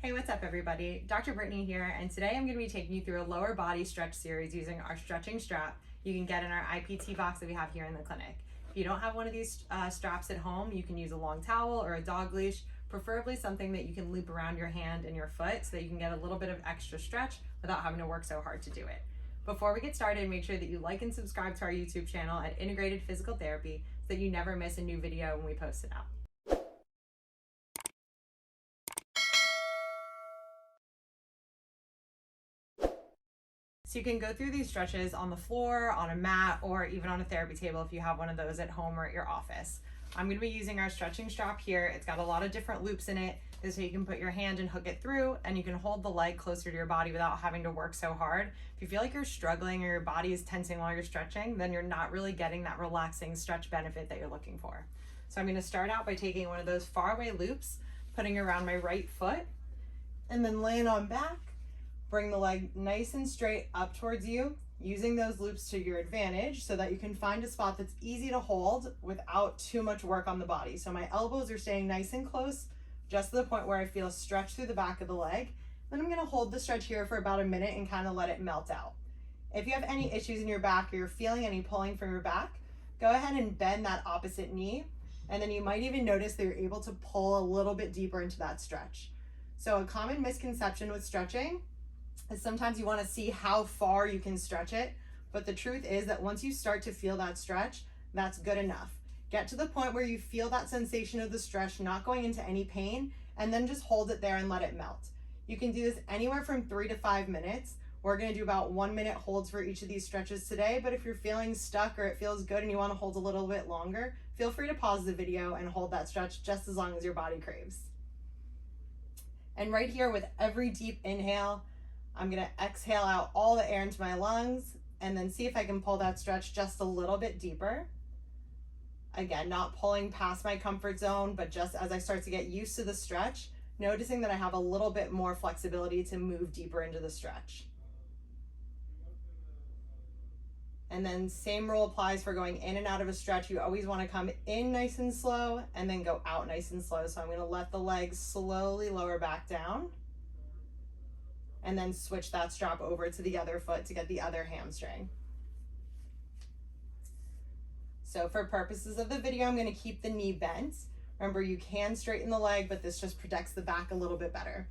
Hey, what's up everybody? Dr. Brittany here, and today I'm going to be taking you through a lower body stretch series using our stretching strap you can get in our IPTbox that we have here in the clinic. If you don't have one of these straps at home, you can use a long towel or a dog leash, preferably something that you can loop around your hand and your foot so that you can get a little bit of extra stretch without having to work so hard to do it. Before we get started, make sure that you like and subscribe to our YouTube channel at Integrated Physical Therapy so that you never miss a new video when we post it out. So you can go through these stretches on the floor, on a mat, or even on a therapy table if you have one of those at home or at your office. I'm going to be using our stretching strap here. It's got a lot of different loops in it. This way you can put your hand and hook it through, and you can hold the leg closer to your body without having to work so hard. If you feel like you're struggling or your body is tensing while you're stretching, then you're not really getting that relaxing stretch benefit that you're looking for. So I'm going to start out by taking one of those far away loops, putting it around my right foot, and then laying on back. Bring the leg nice and straight up towards you, using those loops to your advantage so that you can find a spot that's easy to hold without too much work on the body. So my elbows are staying nice and close, just to the point where I feel a stretch through the back of the leg. Then I'm gonna hold the stretch here for about a minute and kind of let it melt out. If you have any issues in your back or you're feeling any pulling from your back, go ahead and bend that opposite knee. And then you might even notice that you're able to pull a little bit deeper into that stretch. So a common misconception with stretching is sometimes you want to see how far you can stretch it, but the truth is that once you start to feel that stretch, that's good enough. Get to the point where you feel that sensation of the stretch, not going into any pain, and then just hold it there and let it melt. You can do this anywhere from 3 to 5 minutes. We're going to do about 1 minute holds for each of these stretches today, but if you're feeling stuck or it feels good and you want to hold a little bit longer, feel free to pause the video and hold that stretch just as long as your body craves. And right here, with every deep inhale, I'm gonna exhale out all the air into my lungs and then see if I can pull that stretch just a little bit deeper. Again, not pulling past my comfort zone, but just as I start to get used to the stretch, noticing that I have a little bit more flexibility to move deeper into the stretch. And then same rule applies for going in and out of a stretch. You always wanna come in nice and slow and then go out nice and slow. So I'm gonna let the legs slowly lower back down, and then switch that strap over to the other foot to get the other hamstring. So for purposes of the video, I'm gonna keep the knee bent. Remember, you can straighten the leg, but this just protects the back a little bit better.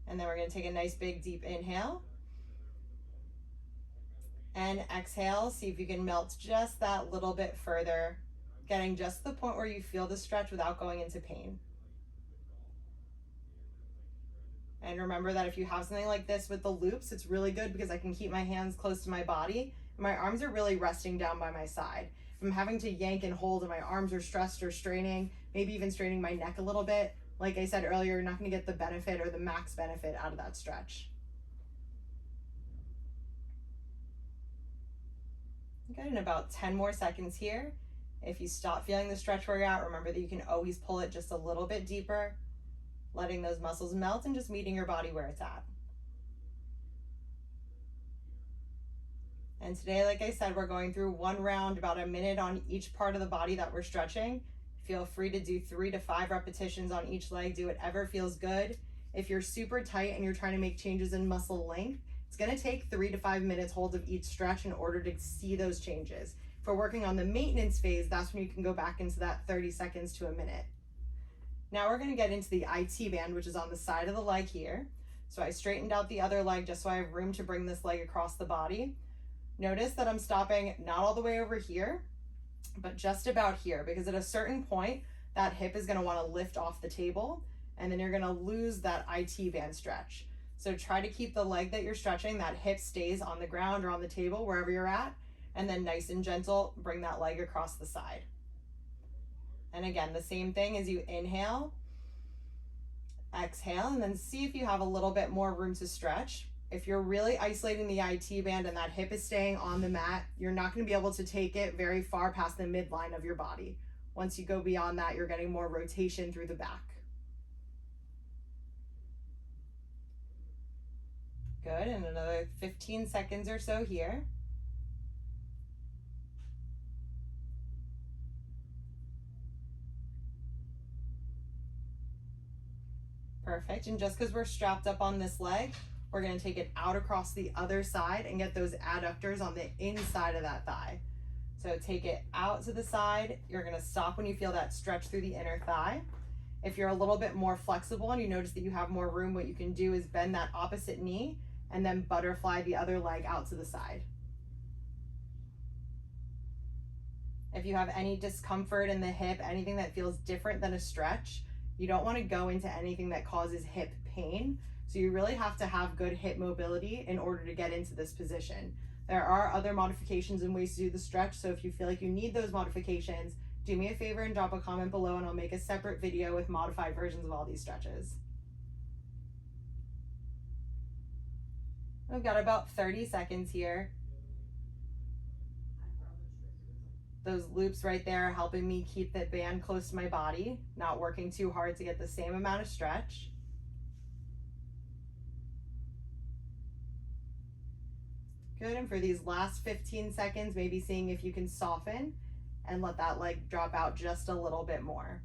And then we're gonna take a nice big deep inhale. And exhale, see if you can melt just that little bit further, getting just to the point where you feel the stretch without going into pain. And remember that if you have something like this with the loops, it's really good because I can keep my hands close to my body and my arms are really resting down by my side. If I'm having to yank and hold and my arms are stressed or straining, maybe even straining my neck a little bit, like I said earlier, you're not going to get the benefit or the max benefit out of that stretch. Good, in about 10 more seconds here. If you stop feeling the stretch where you're at, remember that you can always pull it just a little bit deeper, letting those muscles melt and just meeting your body where it's at. And today, like I said, we're going through one round, about a minute on each part of the body that we're stretching. Feel free to do 3 to 5 repetitions on each leg. Do whatever feels good. If you're super tight and you're trying to make changes in muscle length, it's going to take 3 to 5 minutes hold of each stretch in order to see those changes. If we're working on the maintenance phase, that's when you can go back into that 30 seconds to a minute. Now we're going to get into the IT band, which is on the side of the leg here. So I straightened out the other leg just so I have room to bring this leg across the body. Notice that I'm stopping not all the way over here, but just about here, because at a certain point, that hip is going to want to lift off the table, and then you're going to lose that IT band stretch. So try to keep the leg that you're stretching, that hip stays on the ground or on the table, wherever you're at, and then nice and gentle, bring that leg across the side. And again, the same thing as you inhale, exhale, and then see if you have a little bit more room to stretch. If you're really isolating the IT band and that hip is staying on the mat, you're not going to be able to take it very far past the midline of your body. Once you go beyond that, you're getting more rotation through the back. Good, and another 15 seconds or so here. Perfect. And just because we're strapped up on this leg, we're going to take it out across the other side and get those adductors on the inside of that thigh. So take it out to the side. You're going to stop when you feel that stretch through the inner thigh. If you're a little bit more flexible and you notice that you have more room, what you can do is bend that opposite knee and then butterfly the other leg out to the side. If you have any discomfort in the hip, anything that feels different than a stretch, you don't want to go into anything that causes hip pain. So you really have to have good hip mobility in order to get into this position. There are other modifications and ways to do the stretch, so if you feel like you need those modifications, do me a favor and drop a comment below and I'll make a separate video with modified versions of all these stretches. We've got about 30 seconds here. Those loops right there are helping me keep the band close to my body, not working too hard to get the same amount of stretch. Good, and for these last 15 seconds, maybe seeing if you can soften and let that leg drop out just a little bit more.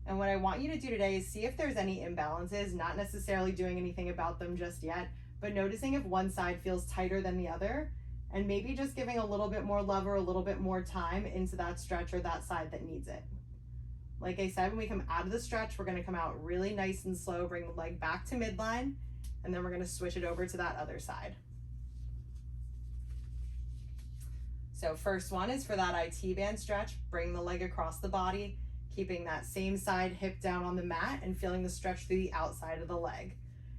And what I want you to do today is see if there's any imbalances, not necessarily doing anything about them just yet, but noticing if one side feels tighter than the other, and maybe just giving a little bit more love or a little bit more time into that stretch or that side that needs it. Like I said, when we come out of the stretch, we're going to come out really nice and slow, bring the leg back to midline, and then we're going to switch it over to that other side. So first one is for that IT band stretch. Bring the leg across the body, keeping that same side hip down on the mat and feeling the stretch through the outside of the leg.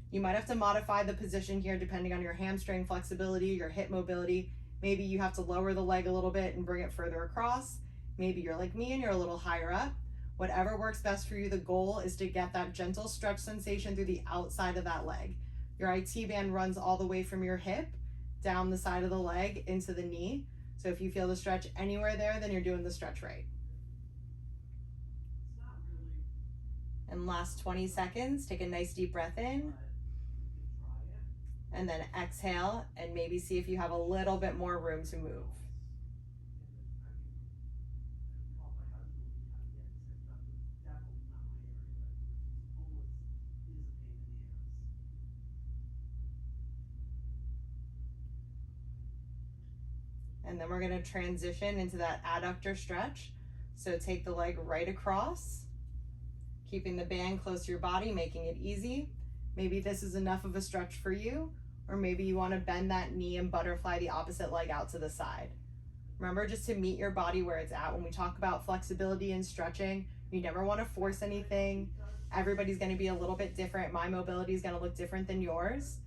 You might have to modify the position here depending on your hamstring flexibility, your hip mobility. Maybe you have to lower the leg a little bit and bring it further across. Maybe you're like me and you're a little higher up. Whatever works best for you, the goal is to get that gentle stretch sensation through the outside of that leg. Your IT band runs all the way from your hip, down the side of the leg, into the knee. So if you feel the stretch anywhere there, then you're doing the stretch right. And last 20 seconds, take a nice deep breath in. And then exhale and maybe see if you have a little bit more room to move. And then we're going to transition into that adductor stretch. So take the leg right across, keeping the band close to your body, making it easy. Maybe this is enough of a stretch for you, or maybe you want to bend that knee and butterfly the opposite leg out to the side. Remember just to meet your body where it's at. When we talk about flexibility and stretching, you never want to force anything. Everybody's going to be a little bit different. My mobility is going to look different than yours.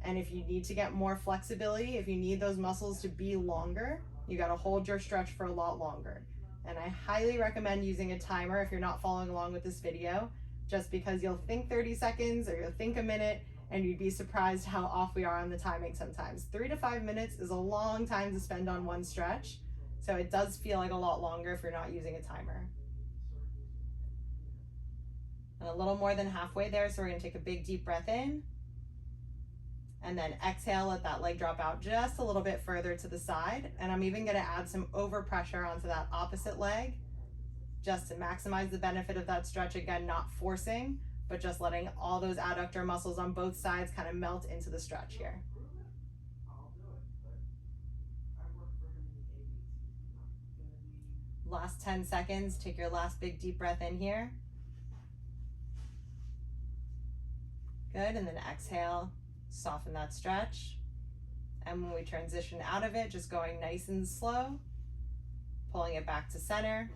And if you need to get more flexibility, if you need those muscles to be longer, you got to hold your stretch for a lot longer. And I highly recommend using a timer if you're not following along with this video, just because you'll think 30 seconds or you'll think a minute and you'd be surprised how off we are on the timing sometimes. 3 to 5 minutes is a long time to spend on one stretch. So it does feel like a lot longer if you're not using a timer. And a little more than halfway there, so we're going to take a big deep breath in. And then exhale, let that leg drop out just a little bit further to the side. And I'm even gonna add some overpressure onto that opposite leg, just to maximize the benefit of that stretch. Again, not forcing, but just letting all those adductor muscles on both sides kind of melt into the stretch here. Last 10 seconds, take your last big deep breath in here. Good, and then exhale. Soften that stretch. And when we transition out of it, just going nice and slow, pulling it back to center.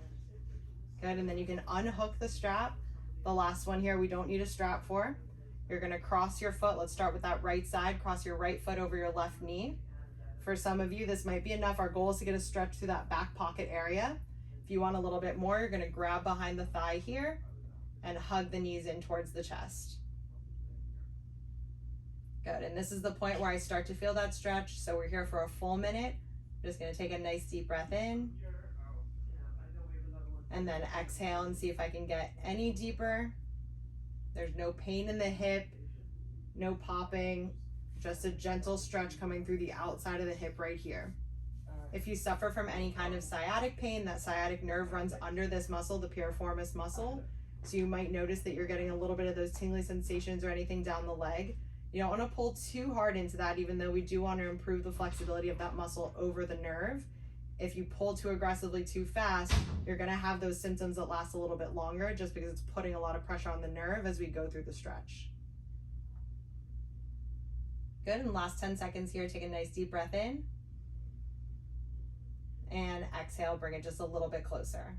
Good, and then you can unhook the strap. The last one here, we don't need a strap for. You're gonna cross your foot. Let's start with that right side. Cross your right foot over your left knee. For some of you, this might be enough. Our goal is to get a stretch through that back pocket area. If you want a little bit more, you're gonna grab behind the thigh here and hug the knees in towards the chest. Good, and this is the point where I start to feel that stretch, so we're here for a full minute. I'm just gonna take a nice deep breath in, and then exhale and see if I can get any deeper. There's no pain in the hip, no popping, just a gentle stretch coming through the outside of the hip right here. If you suffer from any kind of sciatic pain, that sciatic nerve runs under this muscle, the piriformis muscle. So you might notice that you're getting a little bit of those tingly sensations or anything down the leg. You don't want to pull too hard into that, even though we do want to improve the flexibility of that muscle over the nerve. If you pull too aggressively too fast, you're going to have those symptoms that last a little bit longer just because it's putting a lot of pressure on the nerve as we go through the stretch. Good, and last 10 seconds here, take a nice deep breath in. And exhale, bring it just a little bit closer.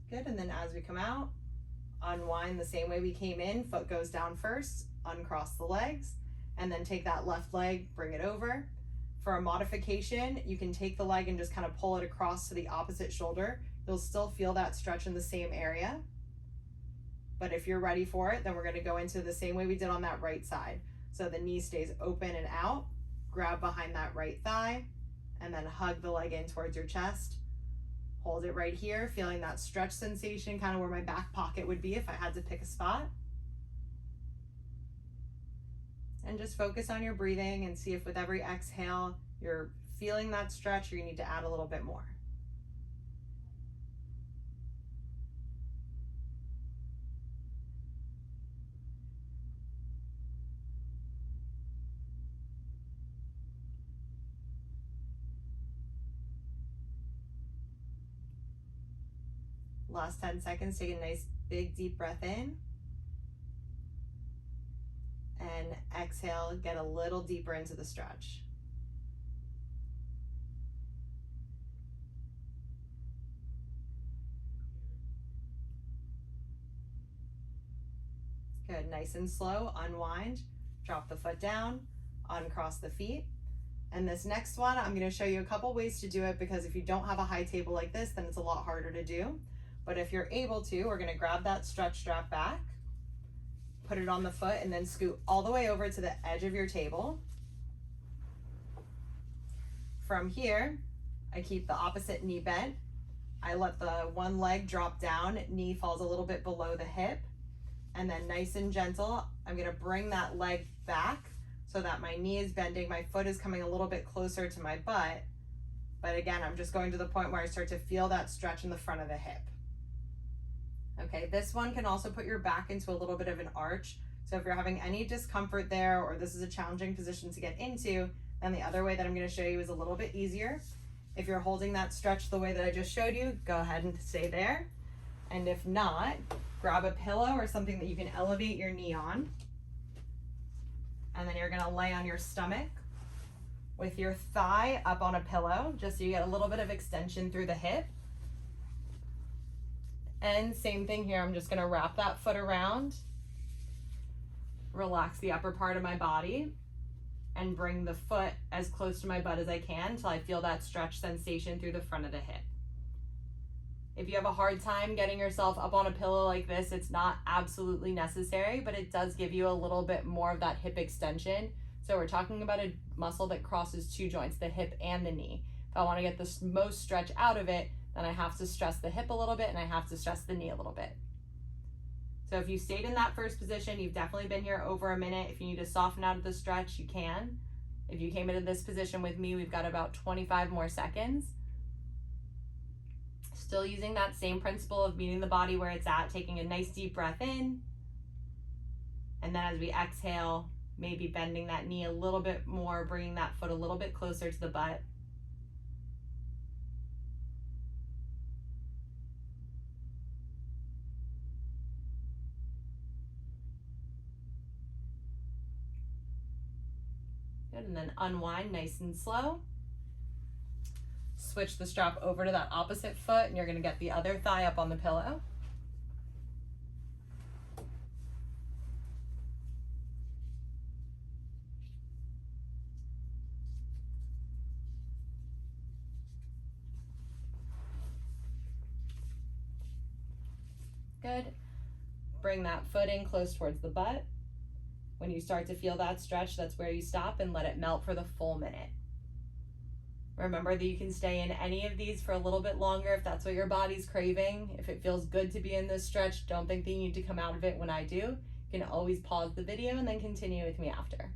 Good, and then as we come out, unwind the same way we came in. Foot goes down first, uncross the legs, and then take that left leg, bring it over. For a modification, you can take the leg and just kind of pull it across to the opposite shoulder. You'll still feel that stretch in the same area. But if you're ready for it, then we're gonna go into the same way we did on that right side. So the knee stays open and out, grab behind that right thigh, and then hug the leg in towards your chest. Hold it right here, feeling that stretch sensation, kind of where my back pocket would be if I had to pick a spot. And just focus on your breathing and see if with every exhale, you're feeling that stretch or you need to add a little bit more. Last 10 seconds, take a nice big deep breath in. And exhale, get a little deeper into the stretch. Good, nice and slow, unwind, drop the foot down, uncross the feet. And this next one, I'm gonna show you a couple ways to do it because if you don't have a high table like this, then it's a lot harder to do. But if you're able to, we're gonna grab that stretch strap back, put it on the foot, and then scoot all the way over to the edge of your table. From here, I keep the opposite knee bent. I let the one leg drop down, knee falls a little bit below the hip, and then nice and gentle, I'm gonna bring that leg back so that my knee is bending, my foot is coming a little bit closer to my butt. But again, I'm just going to the point where I start to feel that stretch in the front of the hip. Okay, this one can also put your back into a little bit of an arch. So if you're having any discomfort there or this is a challenging position to get into, then the other way that I'm gonna show you is a little bit easier. If you're holding that stretch the way that I just showed you, go ahead and stay there. And if not, grab a pillow or something that you can elevate your knee on. And then you're gonna lay on your stomach with your thigh up on a pillow, just so you get a little bit of extension through the hip. And same thing here, I'm just gonna wrap that foot around, relax the upper part of my body, and bring the foot as close to my butt as I can until I feel that stretch sensation through the front of the hip. If you have a hard time getting yourself up on a pillow like this, it's not absolutely necessary, but it does give you a little bit more of that hip extension. So we're talking about a muscle that crosses two joints, the hip and the knee. If I wanna get the most stretch out of it, then I have to stress the hip a little bit and I have to stress the knee a little bit. So if you stayed in that first position, you've definitely been here over a minute. If you need to soften out of the stretch, you can. If you came into this position with me, we've got about 25 more seconds. Still using that same principle of meeting the body where it's at, taking a nice deep breath in. And then as we exhale, maybe bending that knee a little bit more, bringing that foot a little bit closer to the butt. Good, and then unwind nice and slow. Switch the strap over to that opposite foot and you're gonna get the other thigh up on the pillow. Good. Bring that foot in close towards the butt. When you start to feel that stretch, that's where you stop and let it melt for the full minute. Remember that you can stay in any of these for a little bit longer if that's what your body's craving. If it feels good to be in this stretch, don't think that you need to come out of it when I do. You can always pause the video and then continue with me after.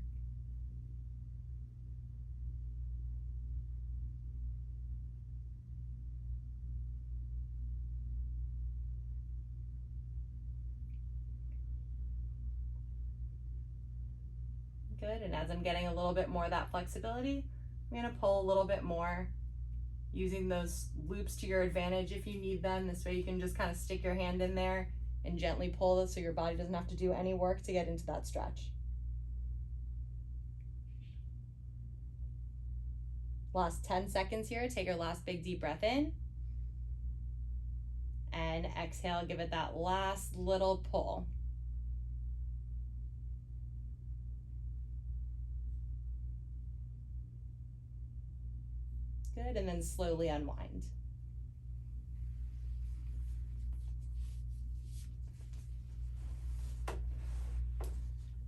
Good, and as I'm getting a little bit more of that flexibility, I'm gonna pull a little bit more, using those loops to your advantage if you need them. This way you can just kind of stick your hand in there and gently pull it so your body doesn't have to do any work to get into that stretch. Last 10 seconds here, take your last big deep breath in. And exhale, give it that last little pull. Good, and then slowly unwind.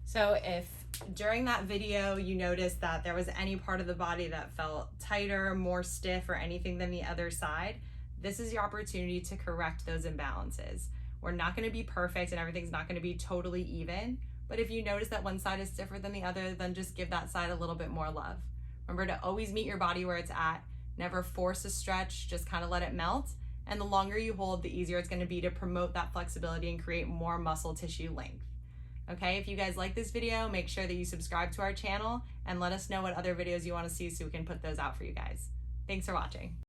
So if during that video you noticed that there was any part of the body that felt tighter, more stiff, or anything than the other side, this is your opportunity to correct those imbalances. We're not going to be perfect and everything's not going to be totally even, but if you notice that one side is stiffer than the other, then just give that side a little bit more love. Remember to always meet your body where it's at. Never force a stretch, just kind of let it melt. And the longer you hold, the easier it's going to be to promote that flexibility and create more muscle tissue length. Okay, if you guys like this video, make sure that you subscribe to our channel and let us know what other videos you want to see so we can put those out for you guys. Thanks for watching.